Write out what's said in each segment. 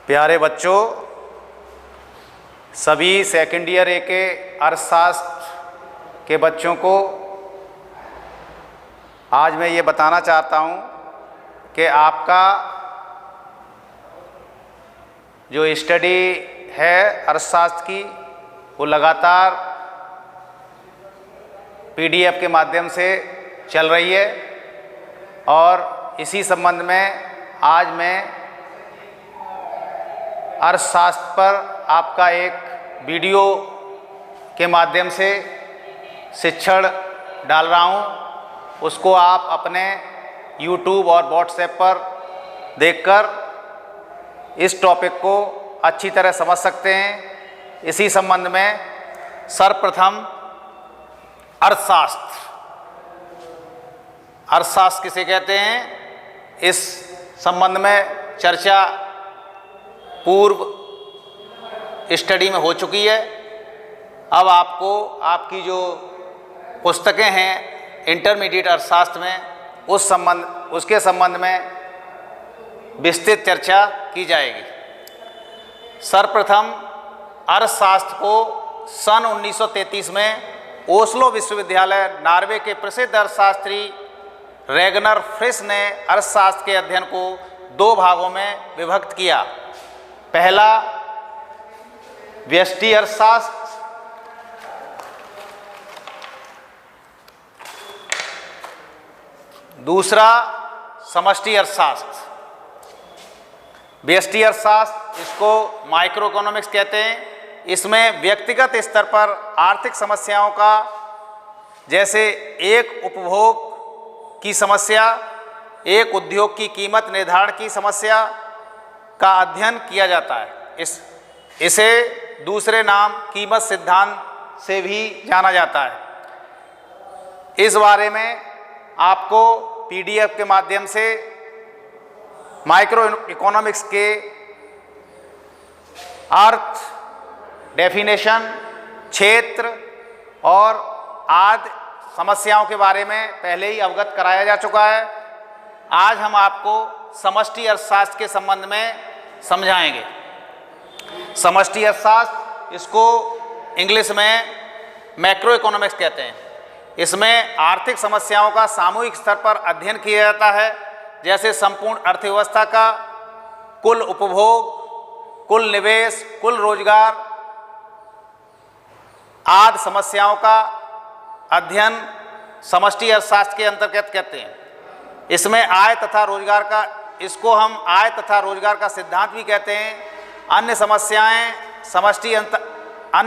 प्यारे बच्चों, सभी सेकेंड ईयर ए के अर्थशास्त्र के बच्चों को आज मैं ये बताना चाहता हूँ कि आपका जो स्टडी है अर्थशास्त्र की वो लगातार पीडीएफ के माध्यम से चल रही है और इसी संबंध में आज मैं अर्थशास्त्र पर आपका एक वीडियो के माध्यम से शिक्षण डाल रहा हूँ। उसको आप अपने YouTube और व्हाट्सएप पर देखकर इस टॉपिक को अच्छी तरह समझ सकते हैं। इसी संबंध में सर्वप्रथम अर्थशास्त्र किसे कहते हैं, इस संबंध में चर्चा पूर्व स्टडी में हो चुकी है। अब आपको आपकी जो पुस्तकें हैं इंटरमीडिएट अर्थशास्त्र में उसके संबंध में विस्तृत चर्चा की जाएगी। सर्वप्रथम अर्थशास्त्र को सन 1933 में ओस्लो विश्वविद्यालय नॉर्वे के प्रसिद्ध अर्थशास्त्री रेगनर फ्रिश ने अर्थशास्त्र के अध्ययन को दो भागों में विभक्त किया। पहला व्यष्टि अर्थशास्त्र, दूसरा समष्टि अर्थशास्त्र। व्यष्टि अर्थशास्त्र, इसको माइक्रो इकोनॉमिक्स कहते हैं। इसमें व्यक्तिगत स्तर पर आर्थिक समस्याओं का, जैसे एक उपभोग की समस्या, एक उद्योग की कीमत निर्धारण की समस्या का अध्ययन किया जाता है। इसे दूसरे नाम कीमत सिद्धांत से भी जाना जाता है। इस बारे में आपको पीडीएफ के माध्यम से माइक्रो इकोनॉमिक्स के अर्थ, डेफिनेशन, क्षेत्र और आदि समस्याओं के बारे में पहले ही अवगत कराया जा चुका है। आज हम आपको समष्टि अर्थशास्त्र के संबंध में समझाएंगे। समष्टि अर्थशास्त्र, इसको इंग्लिश में मैक्रो इकोनॉमिक्स कहते हैं। इसमें आर्थिक समस्याओं का सामूहिक स्तर पर अध्ययन किया जाता है, जैसे संपूर्ण अर्थव्यवस्था का कुल उपभोग, कुल निवेश, कुल रोजगार आदि समस्याओं का अध्ययन समष्टि अर्थशास्त्र के अंतर्गत कहते हैं। इसमें आय तथा रोजगार का, इसको हम आय तथा रोजगार का सिद्धांत भी कहते हैं। अन्य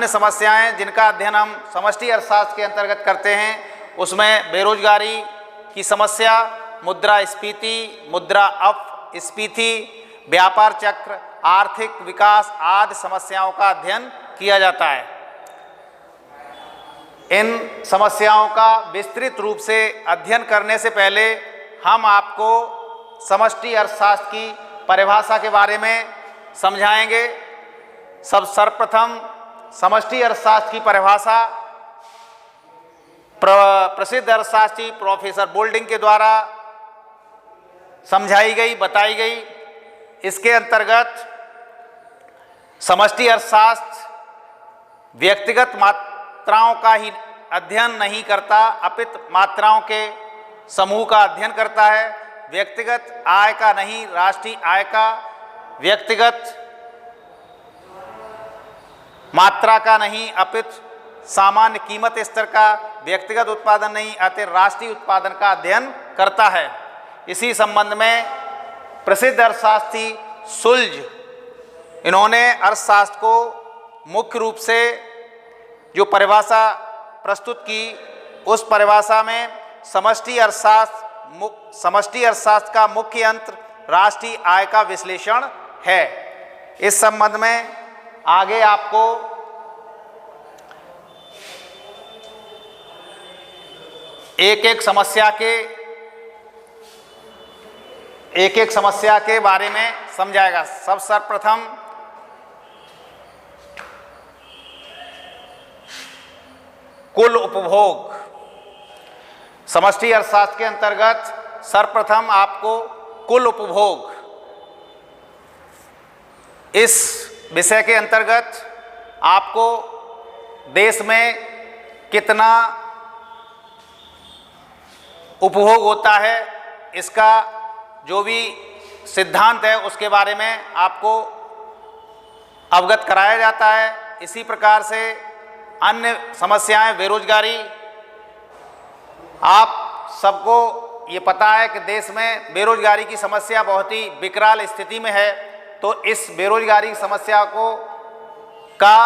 समस्याएं जिनका अध्ययन हम समष्टि अर्थशास्त्र के अंतर्गत करते हैं, उसमें बेरोजगारी की समस्या, मुद्रास्फीति, मुद्रा अपस्फीति, व्यापार चक्र, आर्थिक विकास आदि समस्याओं का अध्ययन किया जाता है। इन समस्याओं का विस्तृत रूप से अध्ययन करने से पहले हम आपको समष्टि अर्थशास्त्र की परिभाषा के बारे में समझाएंगे। सर्वप्रथम समष्टि अर्थशास्त्र की परिभाषा प्रसिद्ध अर्थशास्त्री प्रोफेसर बोल्डिंग के द्वारा समझाई गई, बताई गई। इसके अंतर्गत समष्टि अर्थशास्त्र व्यक्तिगत मात्राओं का ही अध्ययन नहीं करता, अपितु मात्राओं के समूह का अध्ययन करता है। व्यक्तिगत आय का नहीं, राष्ट्रीय आय का, व्यक्तिगत मात्रा का नहीं, अपितु सामान्य कीमत स्तर का, व्यक्तिगत उत्पादन नहीं, अतः राष्ट्रीय उत्पादन का अध्ययन करता है। इसी संबंध में प्रसिद्ध अर्थशास्त्री सुल्ज, इन्होंने अर्थशास्त्र को मुख्य रूप से जो परिभाषा प्रस्तुत की, उस परिभाषा में समष्टि अर्थशास्त्र का मुख्य यंत्र राष्ट्रीय आय का विश्लेषण है। इस संबंध में आगे आपको एक एक समस्या के बारे में समझाएगा। सर्वप्रथम कुल उपभोग। समष्टि अर्थशास्त्र के अंतर्गत सर्वप्रथम आपको कुल उपभोग इस विषय के अंतर्गत आपको देश में कितना उपभोग होता है, इसका जो भी सिद्धांत है उसके बारे में आपको अवगत कराया जाता है। इसी प्रकार से अन्य समस्याएं, बेरोजगारी, आप सबको ये पता है कि देश में बेरोजगारी की समस्या बहुत ही विकराल स्थिति में है। तो इस बेरोजगारी की समस्या का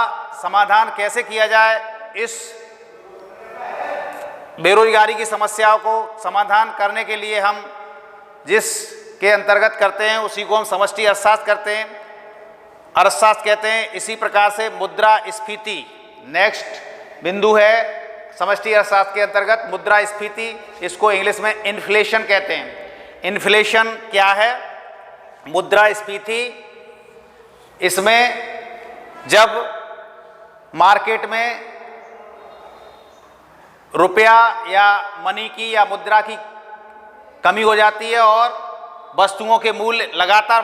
समाधान कैसे किया जाए, इस बेरोजगारी की समस्याओं को समाधान करने के लिए हम जिस के अंतर्गत करते हैं उसी को हम समष्टि अर्थशास्त्र करते हैं, अर्थशास्त्र कहते हैं। इसी प्रकार से मुद्रास्फीति नेक्स्ट बिंदु है समष्टि अर्थशास्त्र के अंतर्गत, मुद्रास्फीति, इसको इंग्लिश में इन्फ्लेशन कहते हैं। इन्फ्लेशन क्या है? मुद्रास्फीति, इसमें जब मार्केट में रुपया या मनी की या मुद्रा की कमी हो जाती है और वस्तुओं के मूल्य लगातार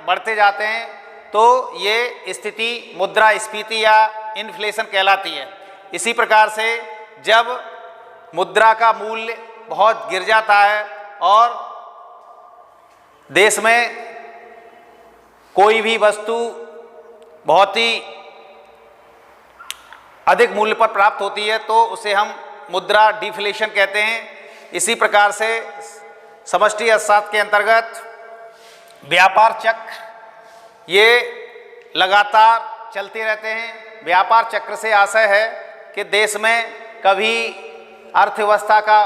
बढ़ते जाते हैं, तो ये स्थिति मुद्रास्फीति या इन्फ्लेशन कहलाती है। इसी प्रकार से जब मुद्रा का मूल्य बहुत गिर जाता है और देश में कोई भी वस्तु बहुत ही अधिक मूल्य पर प्राप्त होती है तो उसे हम मुद्रा डिफ्लेशन कहते हैं। इसी प्रकार से समष्टि अर्थशास्त्र के अंतर्गत व्यापार चक्र ये लगातार चलते रहते हैं। व्यापार चक्र से आशय है कि देश में कभी अर्थव्यवस्था का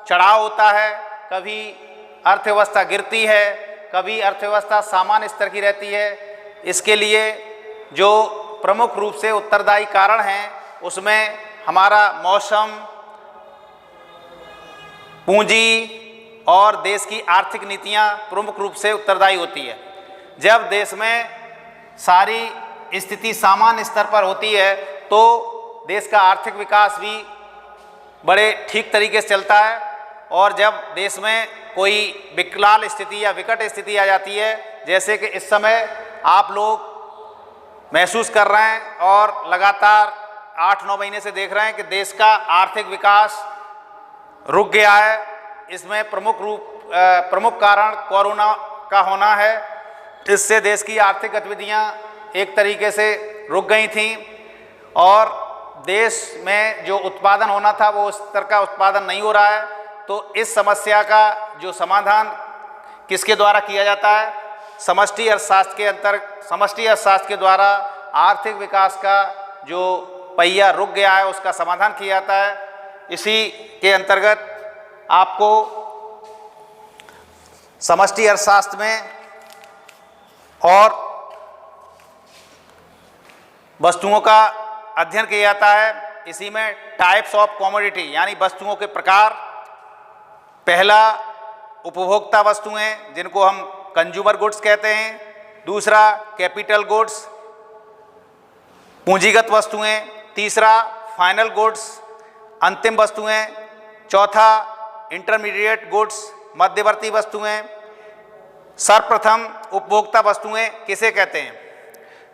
चढ़ाव होता है, कभी अर्थव्यवस्था गिरती है, कभी अर्थव्यवस्था सामान्य स्तर की रहती है। इसके लिए जो प्रमुख रूप से उत्तरदायी कारण हैं उसमें हमारा मौसम, पूंजी और देश की आर्थिक नीतियां प्रमुख रूप से उत्तरदायी होती है। जब देश में सारी स्थिति सामान्य स्तर पर होती है तो देश का आर्थिक विकास भी बड़े ठीक तरीके से चलता है, और जब देश में कोई विकराल स्थिति या विकट स्थिति आ जाती है, जैसे कि इस समय आप लोग महसूस कर रहे हैं और लगातार 8-9 महीने से देख रहे हैं कि देश का आर्थिक विकास रुक गया है। इसमें प्रमुख कारण कोरोना का होना है। इससे देश की आर्थिक गतिविधियां एक तरीके से रुक गई थीं और देश में जो उत्पादन होना था वो उस स्तर का उत्पादन नहीं हो रहा है। तो इस समस्या का जो समाधान किसके द्वारा किया जाता है? समष्टि अर्थशास्त्र के द्वारा आर्थिक विकास का जो पहिया रुक गया है उसका समाधान किया जाता है। इसी के अंतर्गत आपको समष्टि अर्थशास्त्र में और वस्तुओं का अध्ययन किया जाता है। इसी में टाइप्स ऑफ कमोडिटी यानी वस्तुओं के प्रकार, पहला उपभोक्ता वस्तुएं जिनको हम कंज्यूमर गुड्स कहते हैं, दूसरा कैपिटल गुड्स पूंजीगत वस्तुएं, तीसरा फाइनल गुड्स अंतिम वस्तुएं, चौथा इंटरमीडिएट गुड्स मध्यवर्ती वस्तुएं। सर्वप्रथम उपभोक्ता वस्तुएं किसे कहते हैं?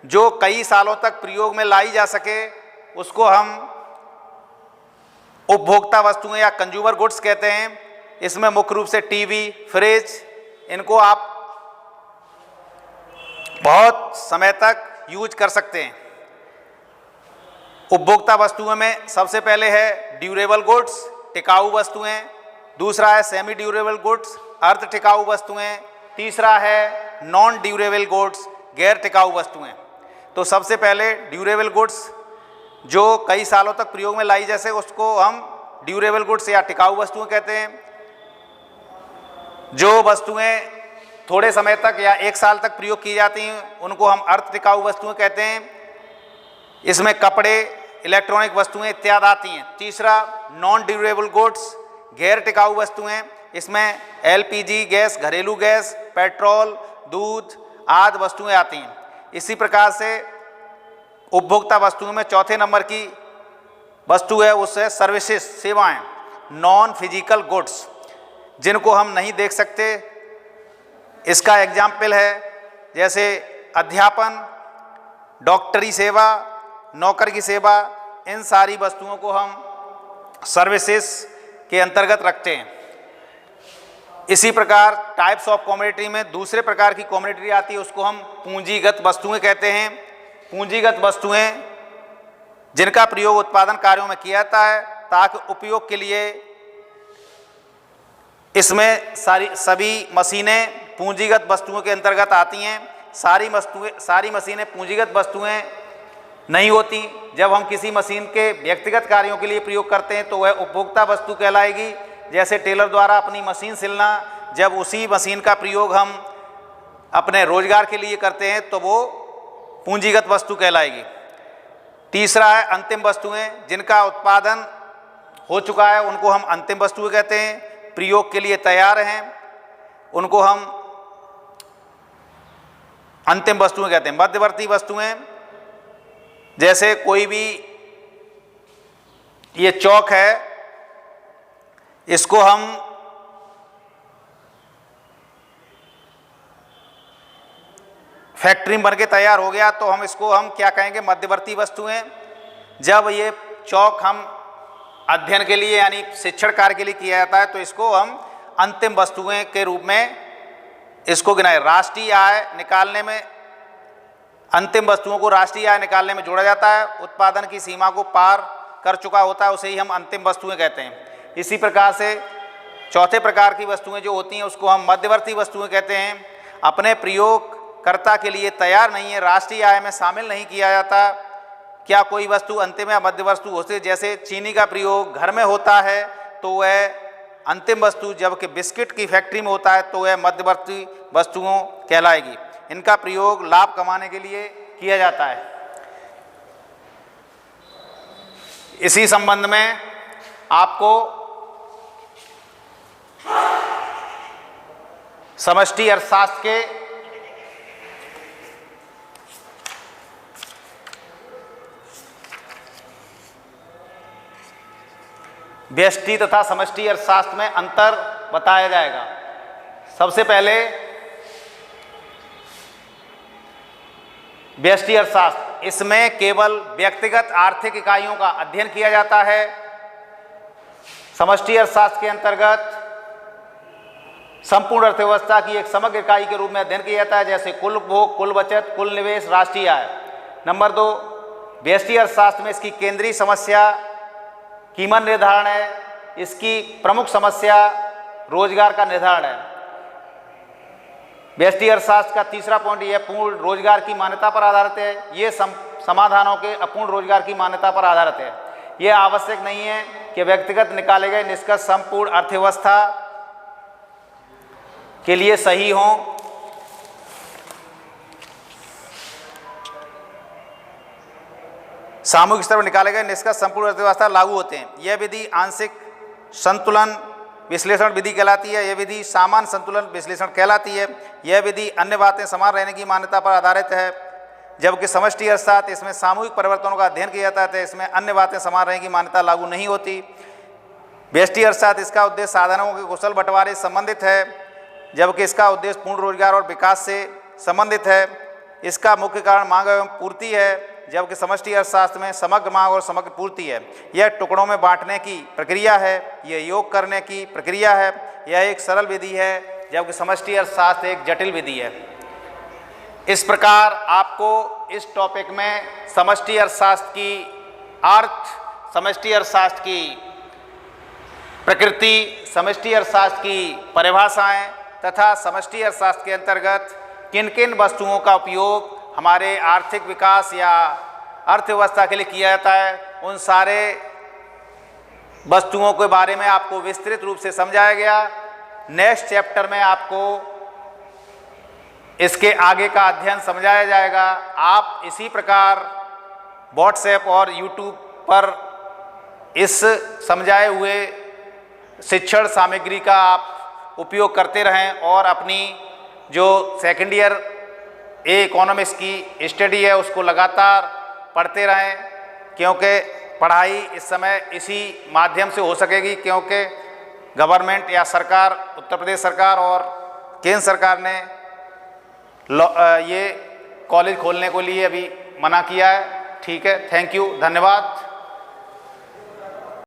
जो कई सालों तक प्रयोग में लाई जा सके उसको हम उपभोक्ता वस्तुएं या कंज्यूमर गुड्स कहते हैं। इसमें मुख्य रूप से टीवी, फ्रिज, इनको आप बहुत समय तक यूज कर सकते हैं। उपभोक्ता वस्तुओं में सबसे पहले है ड्यूरेबल गुड्स, टिकाऊ वस्तुएं, दूसरा है सेमी ड्यूरेबल गुड्स, अर्ध टिकाऊ वस्तुएं, तीसरा है नॉन ड्यूरेबल गुड्स, गैर टिकाऊ वस्तुएं। तो सबसे पहले ड्यूरेबल गुड्स जो कई सालों तक प्रयोग में लाई जैसे उसको हम ड्यूरेबल गुड्स या टिकाऊ वस्तुएं कहते हैं। जो वस्तुएं थोड़े समय तक या 1 साल तक प्रयोग की जाती हैं उनको हम अर्ध टिकाऊ वस्तुएं कहते हैं। इसमें कपड़े, इलेक्ट्रॉनिक वस्तुएं इत्यादि आती हैं। तीसरा नॉन ड्यूरेबल गुड्स, गैर टिकाऊ वस्तुएं, इसमें एलपीजी गैस, घरेलू गैस, पेट्रोल, दूध आदि वस्तुएं आती हैं। इसी प्रकार से उपभोक्ता वस्तुओं में चौथे नंबर की वस्तु है उससे सर्विसेज, सेवाएं, नॉन फिजिकल गुड्स जिनको हम नहीं देख सकते। इसका एग्जाम्पल है जैसे अध्यापन, डॉक्टरी सेवा, नौकर की सेवा, इन सारी वस्तुओं को हम सर्विसेज के अंतर्गत रखते हैं। इसी प्रकार टाइप्स ऑफ कमोडिटी में दूसरे प्रकार की कमोडिटी आती है, उसको हम पूंजीगत वस्तुएं कहते हैं। पूंजीगत वस्तुएं जिनका प्रयोग उत्पादन कार्यों में किया जाता है ताकि उपयोग के लिए इसमें सभी मशीनें पूंजीगत वस्तुओं के अंतर्गत आती हैं। सारी मशीनें पूंजीगत वस्तुएं नहीं होती। जब हम किसी मशीन के व्यक्तिगत कार्यों के लिए प्रयोग करते हैं तो वह उपभोक्ता वस्तु कहलाएगी। जैसे टेलर द्वारा अपनी मशीन सिलना, जब उसी मशीन का प्रयोग हम अपने रोजगार के लिए करते हैं तो वो पूंजीगत वस्तु कहलाएगी। तीसरा है अंतिम वस्तुएं, जिनका उत्पादन हो चुका है उनको हम अंतिम वस्तुएं कहते हैं, प्रयोग के लिए तैयार हैं उनको हम अंतिम वस्तुएं कहते हैं। मध्यवर्ती वस्तुएं, जैसे कोई भी ये चौक है, इसको हम फैक्ट्री में बन के तैयार हो गया तो इसको हम क्या कहेंगे, मध्यवर्ती वस्तुएं। जब ये चौक हम अध्ययन के लिए यानी शिक्षण कार्य के लिए किया जाता है तो इसको हम अंतिम वस्तुएं के रूप में इसको गिनाए। राष्ट्रीय आय निकालने में, अंतिम वस्तुओं को राष्ट्रीय आय निकालने में जोड़ा जाता है। उत्पादन की सीमा को पार कर चुका होता है उसे ही हम अंतिम वस्तुएं कहते हैं। इसी प्रकार से चौथे प्रकार की वस्तुएं जो होती हैं उसको हम मध्यवर्ती वस्तुएं कहते हैं। अपने प्रयोगकर्ता के लिए तैयार नहीं है, राष्ट्रीय आय में शामिल नहीं किया जाता। क्या कोई वस्तु अंतिम या मध्य वस्तु होती है? जैसे चीनी का प्रयोग घर में होता है तो वह अंतिम वस्तु, जबकि बिस्किट की फैक्ट्री में होता है तो वह मध्यवर्ती वस्तुओं कहलाएगी। इनका प्रयोग लाभ कमाने के लिए किया जाता है। इसी संबंध में आपको समष्टि अर्थशास्त्र के व्यष्टि तथा समष्टि अर्थशास्त्र में अंतर बताया जाएगा। सबसे पहले व्यष्टि अर्थशास्त्र, इसमें केवल व्यक्तिगत आर्थिक इकाइयों का अध्ययन किया जाता है। समष्टि अर्थशास्त्र के अंतर्गत संपूर्ण अर्थव्यवस्था की एक समग्र इकाई के रूप में अध्ययन किया जाता है, जैसे कुल उपभोग, कुल बचत, कुल निवेश, राष्ट्रीय आय। नंबर 2, व्यष्टि अर्थशास्त्र में इसकी केंद्रीय समस्या कीमत निर्धारण है। इसकी प्रमुख समस्या रोजगार का निर्धारण है। व्यष्टि अर्थशास्त्र का तीसरा पॉइंट यह पूर्ण रोजगार की मान्यता पर आधारित है। ये समाधानों के अपूर्ण रोजगार की मान्यता पर आधारित है। यह आवश्यक नहीं है कि व्यक्तिगत निकाले गए निष्कर्ष संपूर्ण अर्थव्यवस्था के लिए सही हों। सामूहिक स्तर पर निकाले गए निष्कर्ष संपूर्ण अर्थव्यवस्था लागू होते हैं। यह विधि आंशिक संतुलन विश्लेषण विधि कहलाती है। यह विधि सामान्य संतुलन विश्लेषण कहलाती है। यह विधि अन्य बातें समान रहने की मान्यता पर आधारित है, जबकि समष्टि अर्थशास्त्र इसमें सामूहिक परिवर्तनों का अध्ययन किया जाता है। इसमें अन्य बातें समान रहने की मान्यता लागू नहीं होती। व्यष्टि अर्थशास्त्र इसका उद्देश्य साधनों के कुशल बंटवारे से संबंधित है, जबकि इसका उद्देश्य पूर्ण रोजगार और विकास से संबंधित है। इसका मुख्य कारण मांग एवं पूर्ति है, जबकि समष्टि अर्थशास्त्र में समग्र मांग और समग्र पूर्ति है। यह टुकड़ों में बांटने की प्रक्रिया है, यह योग करने की प्रक्रिया है। यह एक सरल विधि है, जबकि समष्टि अर्थशास्त्र एक जटिल विधि है। इस प्रकार आपको इस टॉपिक में समष्टि अर्थशास्त्र की अर्थ, समष्टि अर्थशास्त्र की प्रकृति, समष्टि अर्थशास्त्र की परिभाषाएं तथा समष्टि अर्थशास्त्र के अंतर्गत किन किन वस्तुओं का उपयोग हमारे आर्थिक विकास या अर्थव्यवस्था के लिए किया जाता है, उन सारे वस्तुओं के बारे में आपको विस्तृत रूप से समझाया गया। नेक्स्ट चैप्टर में आपको इसके आगे का अध्ययन समझाया जाएगा। आप इसी प्रकार व्हाट्सएप और यूट्यूब पर इस समझाए हुए शिक्षण सामग्री का आप उपयोग करते रहें और अपनी जो सेकेंड ईयर इकोनॉमिक्स की स्टडी है उसको लगातार पढ़ते रहें, क्योंकि पढ़ाई इस समय इसी माध्यम से हो सकेगी, क्योंकि गवर्नमेंट या सरकार, उत्तर प्रदेश सरकार और केंद्र सरकार ने ये कॉलेज खोलने के लिए अभी मना किया है। ठीक है, थैंक यू, धन्यवाद।